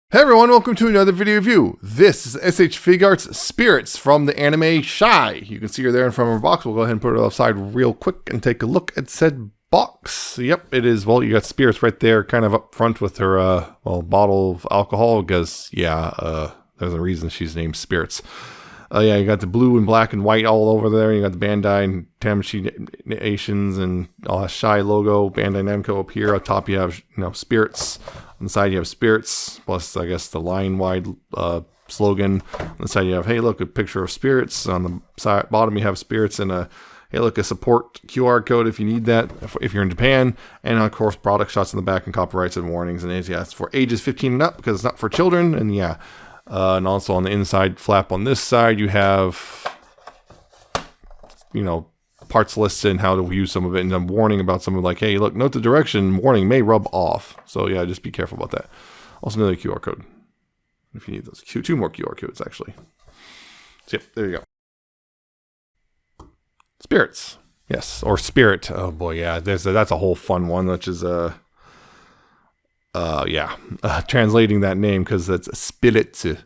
Hey everyone, welcome to another video review. This is SH Figuarts Spirits from the anime Shy. You can see her there in front of her box. We'll go ahead and put it outside real quick and take a look at said box. Yep, it is. Well, you got Spirits right there kind of up front with her bottle of alcohol because, there's a reason she's named Spirits. You got the blue and black and white all over there. You got the Bandai and Tamashii Nations and Shy logo. Bandai Namco up here. Up top you have Spirits. On the side you have Spirits, plus I guess the line-wide slogan. On the side you have, hey look, a picture of Spirits. On the side, bottom you have Spirits and hey look, a support QR code if you need that, if you're in Japan. And of course product shots in the back and copyrights and warnings. And it's for ages 15 and up because it's not for children. And and also on the inside flap on this side, you have, parts listed and how to use some of it. And a warning about some of like, hey, look, note the direction, warning may rub off. So yeah, just be careful about that. Also another QR code if you need those. Two more QR codes actually. So yep, there you go. Spirits. Yes, or Spirit. Oh boy, yeah, that's a whole fun one, which is translating that name because that's Spiritsu.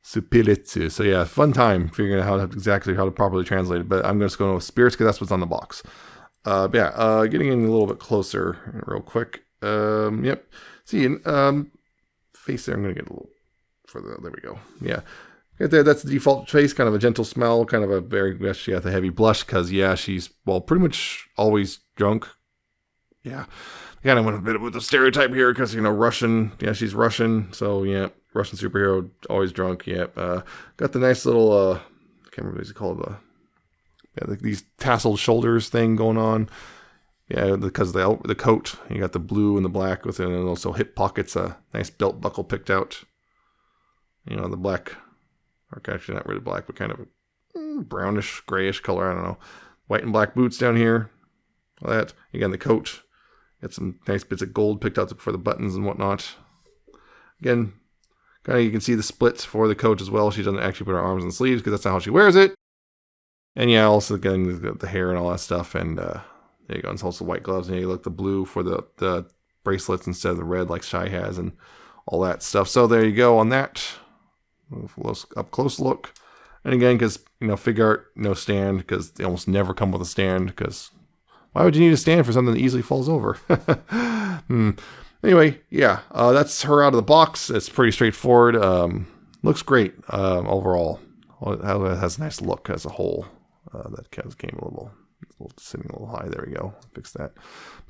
Spiritsu. So yeah, fun time figuring out exactly how to properly translate it. But I'm just going with Spirits because that's what's on the box. Getting in a little bit closer real quick. Yep. See, face there. I'm going to get a little further. There we go. Yeah. Right there, that's the default face, kind of a gentle smell, kind of a very, yes, she got the heavy blush because, yeah, she's, pretty much always drunk. Yeah. Kind of went a bit with the stereotype here because, Russian. Yeah, she's Russian. So, yeah, Russian superhero, always drunk. Yeah. Got the nice little, I can't remember what it's called. These tasseled shoulders thing going on. Yeah, because the coat, you got the blue and the black with it, and also hip pockets, a nice belt buckle picked out. The black, or actually not really black, but kind of a brownish, grayish color. I don't know. White and black boots down here. All that. Again, the coat. Got some nice bits of gold picked out for the buttons and whatnot. Again, kind of you can see the splits for the coat as well. She doesn't actually put her arms and sleeves because that's not how she wears it. And yeah, also getting the hair and all that stuff. And there you go. And it's also white gloves. And you look the blue for the bracelets instead of the red like Shy has and all that stuff. So there you go on that. Up close look. And again, because, Figuart, no stand because they almost never come with a stand because why would you need a stand for something that easily falls over? Anyway, yeah, that's her out of the box. It's pretty straightforward. Looks great overall. It has a nice look as a whole. That came a little sitting a little high. There we go. Fix that.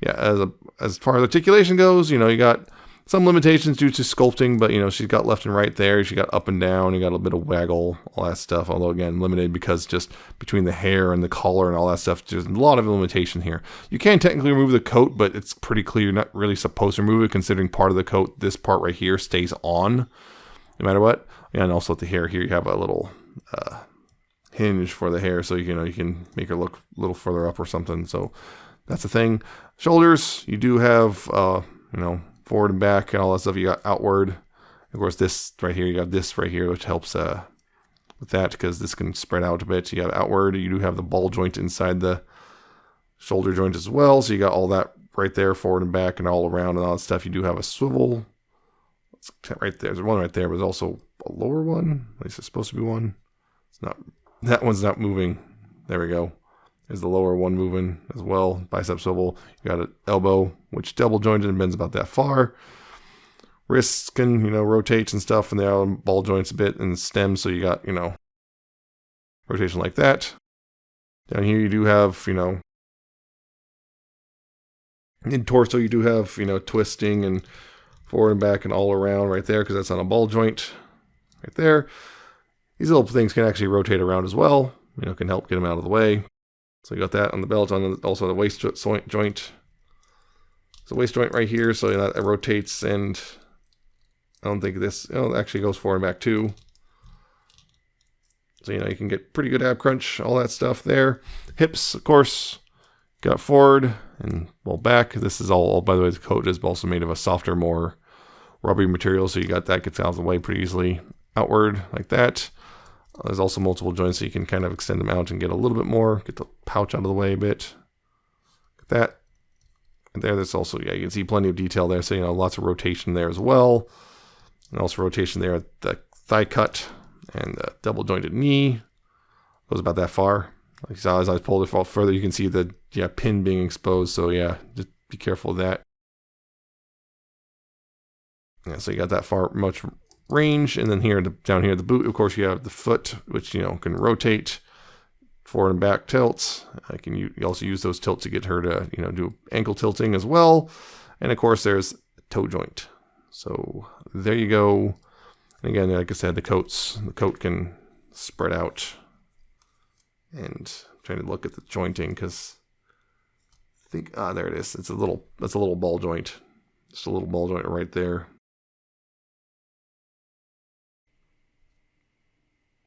Yeah, as far as articulation goes, you got some limitations due to sculpting, but she's got left and right there. She got up and down. You got a bit of waggle, all that stuff. Although again, limited because just between the hair and the collar and all that stuff, there's a lot of limitation here. You can technically remove the coat, but it's pretty clear you're not really supposed to remove it, considering part of the coat, this part right here, stays on, no matter what. Yeah, and also at the hair here, you have a little hinge for the hair, so you can make her look a little further up or something. So that's the thing. Shoulders, you do have forward and back and all that stuff. You got outward. Of course, this right here, you got this right here, which helps with that because this can spread out a bit. You have outward. You do have the ball joint inside the shoulder joint as well. So you got all that right there, forward and back and all around and all that stuff. You do have a swivel. It's right there. There's one right there, but there's also a lower one. At least it's supposed to be one. It's not. That one's not moving. There we go. There's the lower one moving as well. Bicep swivel. You got an elbow, which double jointed and bends about that far. Wrists can, rotate and stuff, and the ball joints a bit and stem, so you got, rotation like that. Down here you do have, in torso you do have, twisting and forward and back and all around right there because that's on a ball joint right there. These little things can actually rotate around as well. Can help get them out of the way. So you got that on the belt, also the waist joint. It's a waist joint right here, so that rotates, and I don't think this, it actually goes forward and back too. So, you can get pretty good ab crunch, all that stuff there. Hips, of course, got forward and back. This is all, by the way, the coat is also made of a softer, more rubbery material, so you got that gets out of the way pretty easily. Outward, like that. There's also multiple joints, so you can kind of extend them out and get a little bit more, get the pouch out of the way a bit. Get that. And there's also, you can see plenty of detail there. So, lots of rotation there as well. And also rotation there at the thigh cut and the double jointed knee. Goes about that far. Like you saw, as I pulled it further, you can see the pin being exposed. So yeah, just be careful of that. Yeah, so you got that far much range, and then here down here at the boot, of course, you have the foot, which can rotate forward and back tilts. You also use those tilts to get her to do ankle tilting as well, and of course there's a toe joint. So there you go. And again, like I said, the coat can spread out. And I'm trying to look at the jointing because I think there it is. That's a little ball joint, just a little ball joint right there.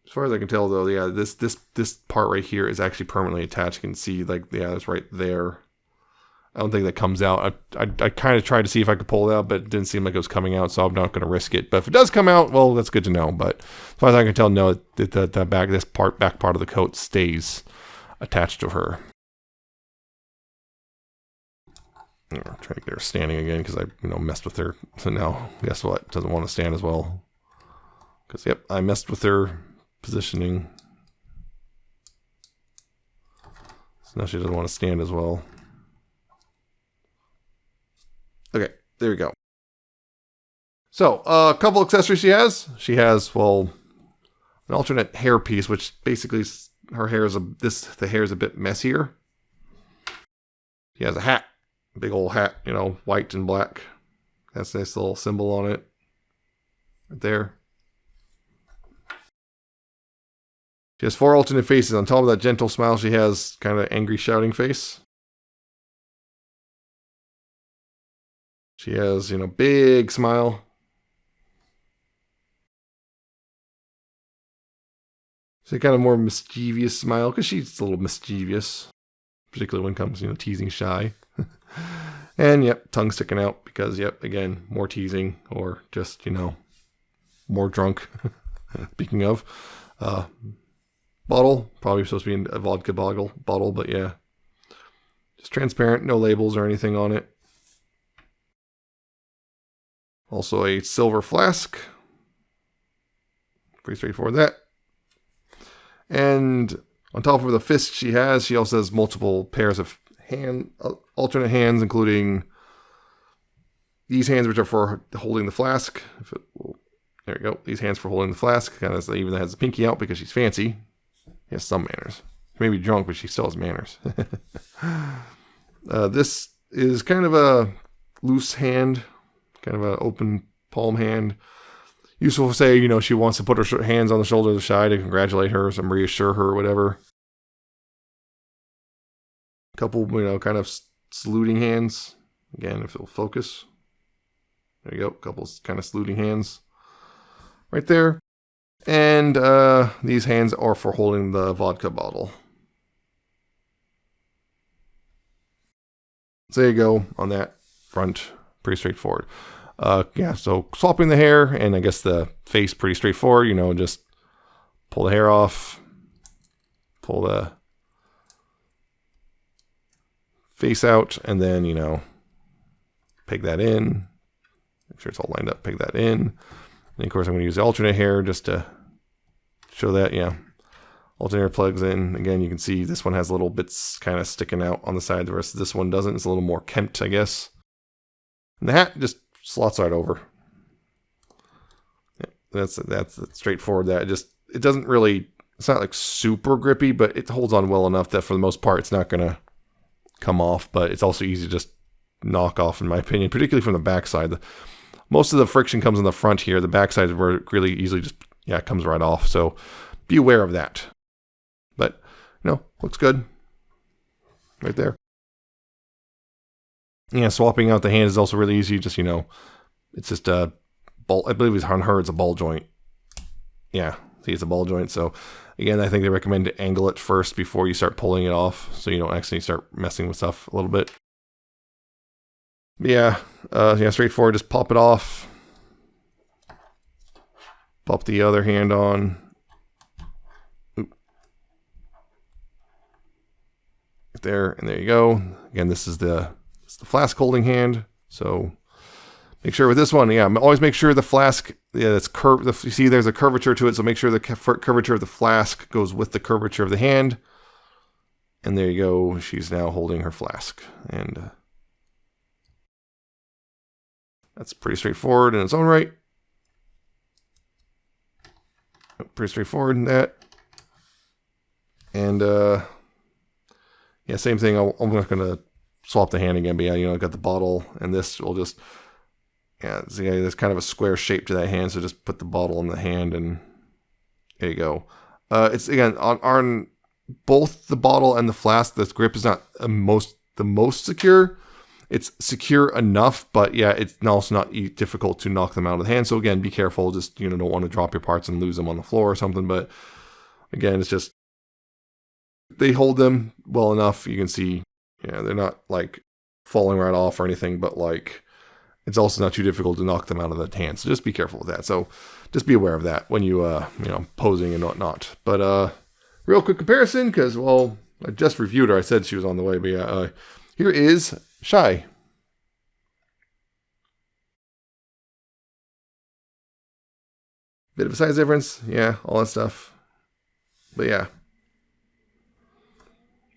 As far as I can tell, though, yeah, this part right here is actually permanently attached. You can see, like, yeah, it's right there. I don't think that comes out. I kind of tried to see if I could pull it out, but it didn't seem like it was coming out, so I'm not going to risk it. But if it does come out, well, that's good to know. But as far as I can tell, no, the back part of the coat stays attached to her. I'm trying to get her standing again because I messed with her. So now, guess what? Doesn't want to stand as well. Because, yep, I messed with her positioning. So now she doesn't want to stand as well. Okay, there we go. So, a couple accessories she has. She has, well, an alternate hair piece, which basically her hair is the hair is a bit messier. She has a hat, a big old hat, white and black. That's a nice little symbol on it, right there. She has 4 alternate faces. On top of that gentle smile, she has kind of angry shouting face. She has, big smile. She's a kind of more mischievous smile, because she's a little mischievous, particularly when it comes, teasing shy. And, yep, tongue sticking out, because, yep, again, more teasing, or just, more drunk. Speaking of, bottle, probably supposed to be a vodka bottle, but yeah. Just transparent, no labels or anything on it. Also a silver flask. Pretty straightforward that. And on top of the fist she also has multiple pairs of alternate hands, including these hands, which are for holding the flask. There we go. These hands for holding the flask. Kind of even has the pinky out because she's fancy. She has some manners. She may be drunk, but she still has manners. This is kind of a loose hand, kind of an open palm hand. Useful to say, she wants to put her hands on the shoulder of the shy to congratulate her, some reassure her, or whatever. A couple, kind of saluting hands. Again, if it'll focus. There you go. A couple kind of saluting hands right there. And these hands are for holding the vodka bottle. So there you go on that front. Pretty straightforward. Yeah, so swapping the hair, and I guess the face pretty straightforward. Just pull the hair off. Pull the face out, and then, peg that in. Make sure it's all lined up, peg that in. And of course, I'm going to use the alternate hair just to show that, yeah. Alternate hair plugs in. Again, you can see this one has little bits kind of sticking out on the side. The rest of this one doesn't. It's a little more kempt, I guess. And the hat just slots right over. Yeah, that's straightforward. It doesn't really, it's not like super grippy, but it holds on well enough that for the most part, it's not going to come off. But it's also easy to just knock off, in my opinion, particularly from the backside. Most of the friction comes on the front here. The backside where it really easily just, comes right off. So be aware of that. But, looks good. Right there. Yeah, swapping out the hand is also really easy. Just, it's just a ball. I believe on her, it's a ball joint. Yeah, see, it's a ball joint. So, again, I think they recommend to angle it first before you start pulling it off, so you don't actually start messing with stuff a little bit. Yeah, straightforward. Just pop it off. Pop the other hand on. Oop. There, and there you go. Again, this is the flask holding hand. So Make sure with this one, yeah, always make sure the flask, yeah, it's curved. You see there's a curvature to it, so make sure the curvature of the flask goes with the curvature of the hand. And there you go. She's now holding her flask. And that's pretty straightforward in its own right. Pretty straightforward in that. And yeah, same thing. I'm not going to swap the hand again, but yeah, you know, I got the bottle, and this will just, yeah, see, there's kind of a square shape to that hand, so just put the bottle in the hand, and there you go. It's, again, on both the bottle and the flask, the grip is not the most secure. It's secure enough, but yeah, it's also not difficult to knock them out of the hand. So again, be careful. Just, you know, don't want to drop your parts and lose them on the floor or something. But again, it's just, they hold them well enough. You can see, yeah, they're not like falling right off or anything, but like, it's also not too difficult to knock them out of the hand. So just be careful with that. So just be aware of that when you, you know, posing and whatnot. But real quick comparison, because, well, I just reviewed her. I said she was on the way, but yeah, here is Shy. Bit of a size difference, yeah, all that stuff. But yeah,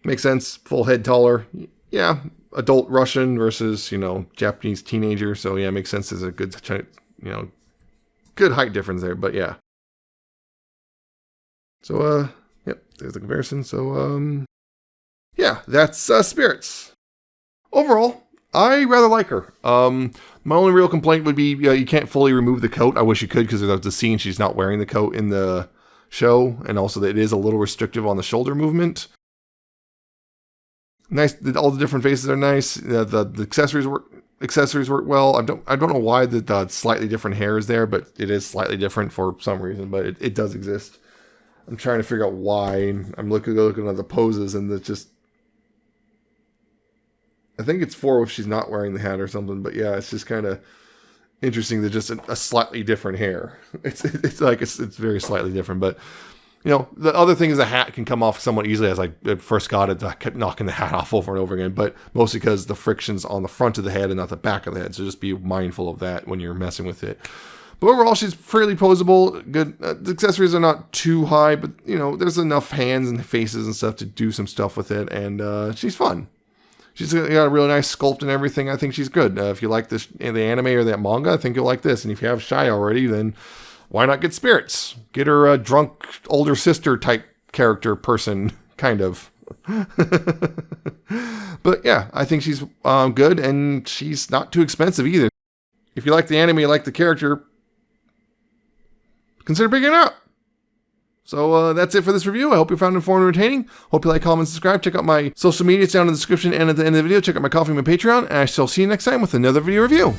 makes sense. Full head taller, yeah. Adult Russian versus, you know, Japanese teenager. So yeah, makes sense. There's a good, you know, good height difference there. But yeah. So yep, there's the comparison. So yeah, that's Spirits. Overall, I rather like her. My only real complaint would be you can't fully remove the coat. I wish you could, because there's the scene she's not wearing the coat in the show, and also that it is a little restrictive on the shoulder movement. Nice, all the different faces are nice. The accessories work well. I don't know why the slightly different hair is there, but it is slightly different for some reason. But it does exist. I'm trying to figure out why. I'm looking at the poses, and it's just, I think it's for if she's not wearing the hat or something. But yeah, it's just kind of interesting that just a slightly different hair. It's like it's very slightly different, but. You know, the other thing is the hat can come off somewhat easily. As I first got it, I kept knocking the hat off over and over again, but mostly because the friction's on the front of the head and not the back of the head. So just be mindful of that when you're messing with it. But overall, she's fairly posable. Good. The accessories are not too high, but, you know, there's enough hands and faces and stuff to do some stuff with it. And she's fun. She's got a really nice sculpt and everything. I think she's good. If you like the anime or that manga, I think you'll like this. And if you have Shy already, then why not get Spirits? Get her a drunk older sister type character person, kind of. But yeah, I think she's good, and she's not too expensive either. If you like the anime, you like the character, consider picking it up. So that's it for this review. I hope you found it informative and entertaining. Hope you like, comment, and subscribe. Check out my social media. It's down in the description and at the end of the video. Check out my Coffee and my Patreon. And I shall see you next time with another video review.